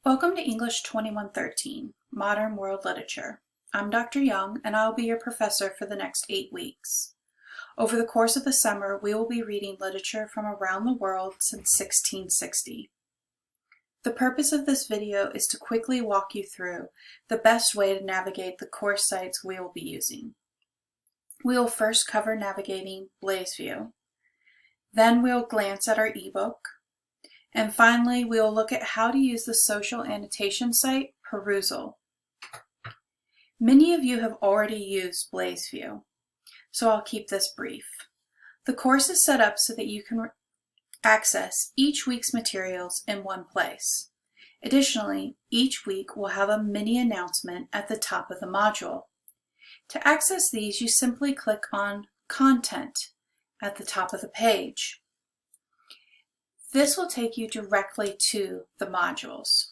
Welcome to English 2113, Modern World Literature. I'm Dr. Young, and I will be your professor for the next 8 weeks. Over the course of the summer, we will be reading literature from around the world since 1660. The purpose of this video is to quickly walk you through the best way to navigate the course sites we will be using. We will first cover navigating BlazeView. Then we'll glance at our ebook. And finally, we will look at how to use the social annotation site Perusal. Many of you have already used BlazeView, so I'll keep this brief. The course is set up so that you can access each week's materials in one place. Additionally, each week will have a mini announcement at the top of the module. To access these, you simply click on Content at the top of the page. This will take you directly to the modules.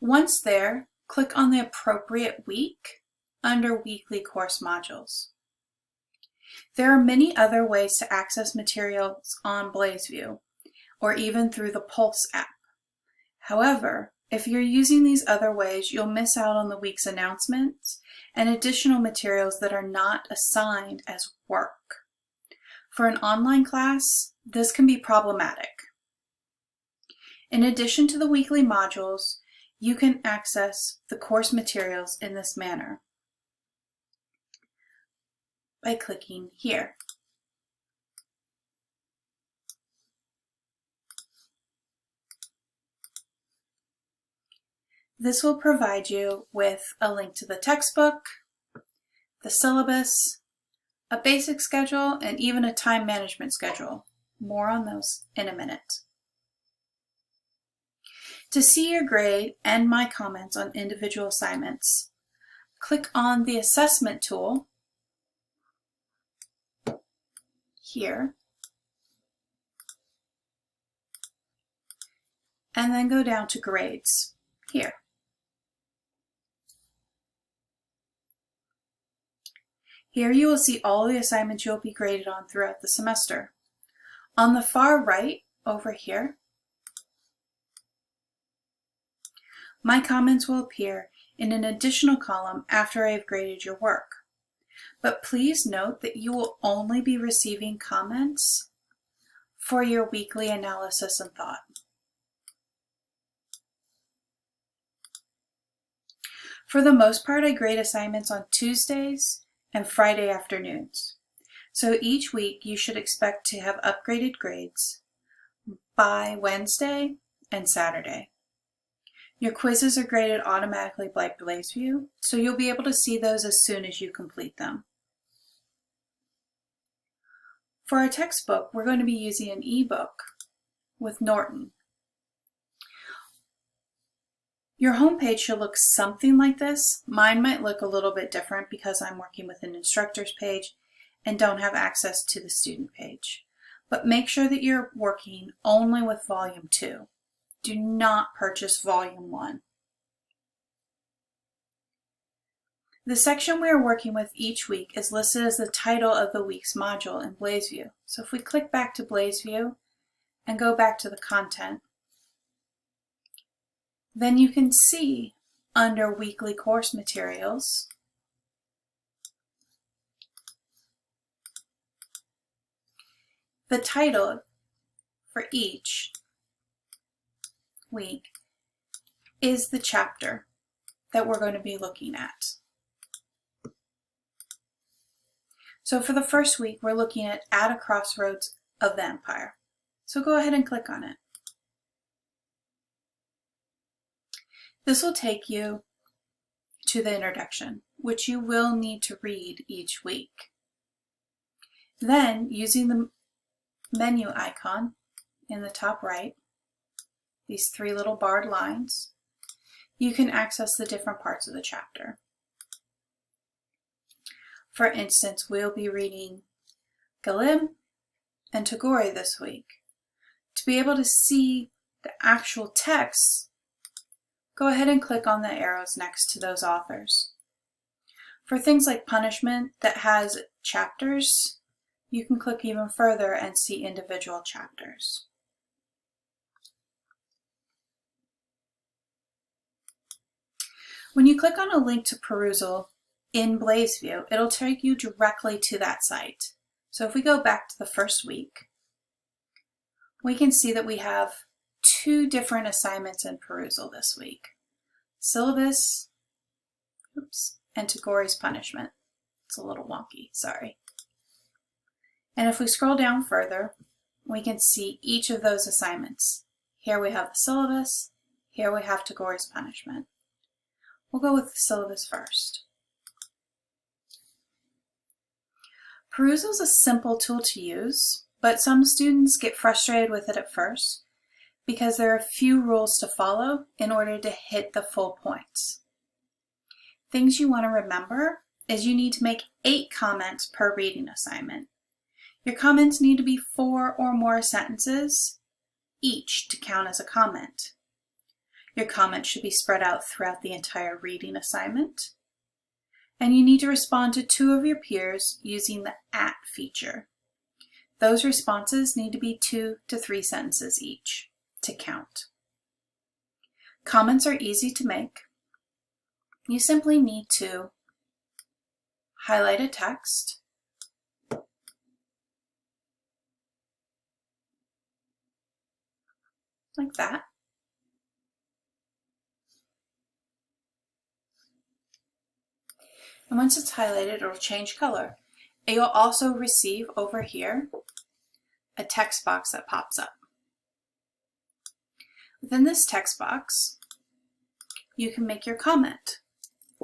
Once there, click on the appropriate week under Weekly Course Modules. There are many other ways to access materials on BlazeView, or even through the Pulse app. However, if you're using these other ways, you'll miss out on the week's announcements and additional materials that are not assigned as work. For an online class, this can be problematic. In addition to the weekly modules, you can access the course materials in this manner by clicking here. This will provide you with a link to the textbook, the syllabus, a basic schedule, and even a time management schedule. More on those in a minute. To see your grade and my comments on individual assignments, click on the assessment tool here, and then go down to grades here. Here you will see all the assignments you'll be graded on throughout the semester. On the far right, over here, my comments will appear in an additional column after I've graded your work. But please note that you will only be receiving comments for your weekly analysis and thought. For the most part, I grade assignments on Tuesdays and Friday afternoons. So each week you should expect to have upgraded grades by Wednesday and Saturday. Your quizzes are graded automatically by BlazeView, so you'll be able to see those as soon as you complete them. For our textbook, we're going to be using an ebook with Norton. Your homepage should look something like this. Mine might look a little bit different because I'm working with an instructor's page and don't have access to the student page. But make sure that you're working only with Volume 2. Do not purchase Volume 1. The section we are working with each week is listed as the title of the week's module in BlazeView. So if we click back to BlazeView and go back to the content, then you can see under Weekly Course Materials the title for each week is the chapter that we're going to be looking at. So for the first week, we're looking at a Crossroads of the Empire. So go ahead and click on it. This will take you to the introduction, which you will need to read each week. Then, using the menu icon in the top right, these 3 little barred lines, you can access the different parts of the chapter. For instance, we'll be reading Galib and Tagore this week. To be able to see the actual text, go ahead and click on the arrows next to those authors. For things like punishment that has chapters, you can click even further and see individual chapters. When you click on a link to perusal in BlazeView, it'll take you directly to that site. So if we go back to the first week, we can see that we have 2 different assignments in perusal this week. Syllabus, and Tagori's punishment. It's a little wonky, sorry. And if we scroll down further, we can see each of those assignments. Here we have the syllabus, here we have Tagori's punishment. We'll go with the syllabus first. Perusal is a simple tool to use, but some students get frustrated with it at first because there are a few rules to follow in order to hit the full points. Things you want to remember is you need to make 8 comments per reading assignment. Your comments need to be 4 or more sentences each to count as a comment. Your comments should be spread out throughout the entire reading assignment. And you need to respond to 2 of your peers using the @ feature. Those responses need to be 2 to 3 sentences each to count. Comments are easy to make. You simply need to highlight a text, like that. And once it's highlighted, it'll change color. And you'll also receive over here a text box that pops up. Within this text box, you can make your comment.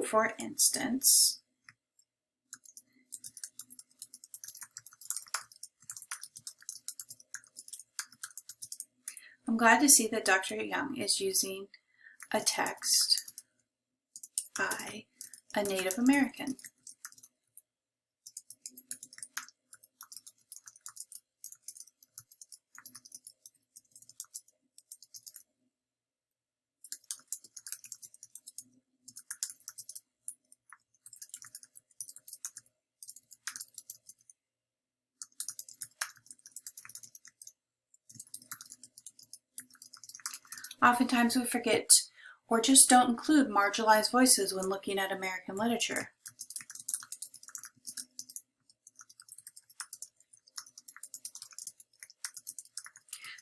For instance, I'm glad to see that Dr. Young is using a text by a Native American. Oftentimes we forget or just don't include marginalized voices when looking at American literature.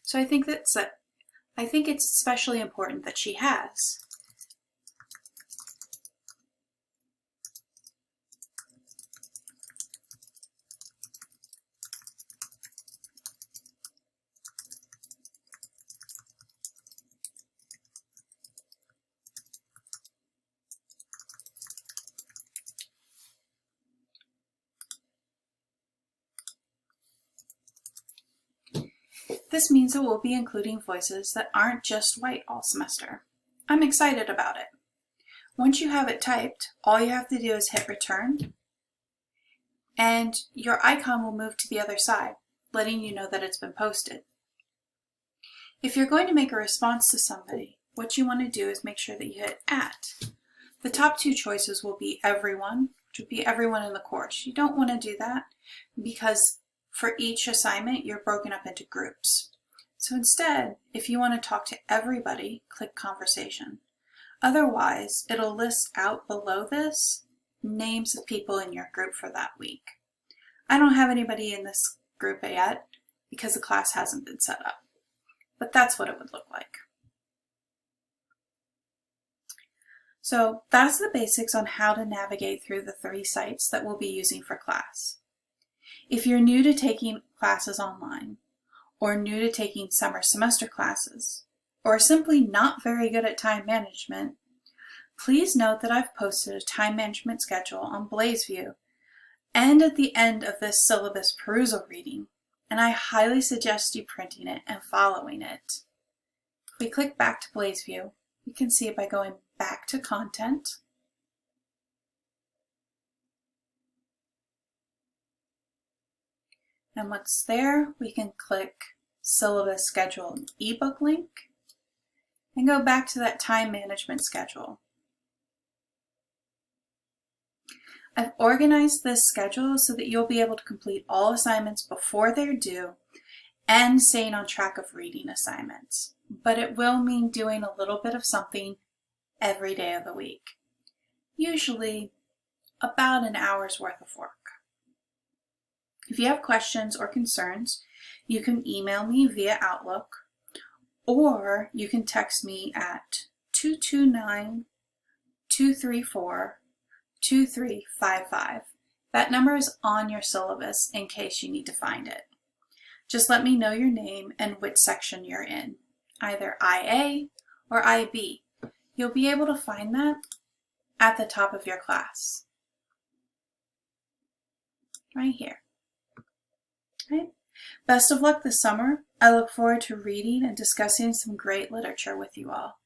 So I think it's especially important that she has. This means that we'll be including voices that aren't just white all semester. I'm excited about it. Once you have it typed, all you have to do is hit return, and your icon will move to the other side, letting you know that it's been posted. If you're going to make a response to somebody, what you want to do is make sure that you hit @. The top 2 choices will be everyone, which would be everyone in the course. You don't want to do that because for each assignment, you're broken up into groups. So instead, if you want to talk to everybody, click conversation. Otherwise, it'll list out below this names of people in your group for that week. I don't have anybody in this group yet because the class hasn't been set up, but that's what it would look like. So that's the basics on how to navigate through the 3 sites that we'll be using for class. If you're new to taking classes online, or new to taking summer semester classes, or simply not very good at time management, please note that I've posted a time management schedule on BlazeView and at the end of this syllabus perusal reading, and I highly suggest you printing it and following it. If we click back to BlazeView, you can see it by going back to content, and once there, we can click syllabus schedule and ebook link and go back to that time management schedule. I've organized this schedule so that you'll be able to complete all assignments before they're due and staying on track of reading assignments, but it will mean doing a little bit of something every day of the week. usually about an hour's worth of work. If you have questions or concerns, you can email me via Outlook, or you can text me at 229-234-2355. That number is on your syllabus in case you need to find it. Just let me know your name and which section you're in, either IA or IB. You'll be able to find that at the top of your class, right here. Right? Best of luck this summer. I look forward to reading and discussing some great literature with you all.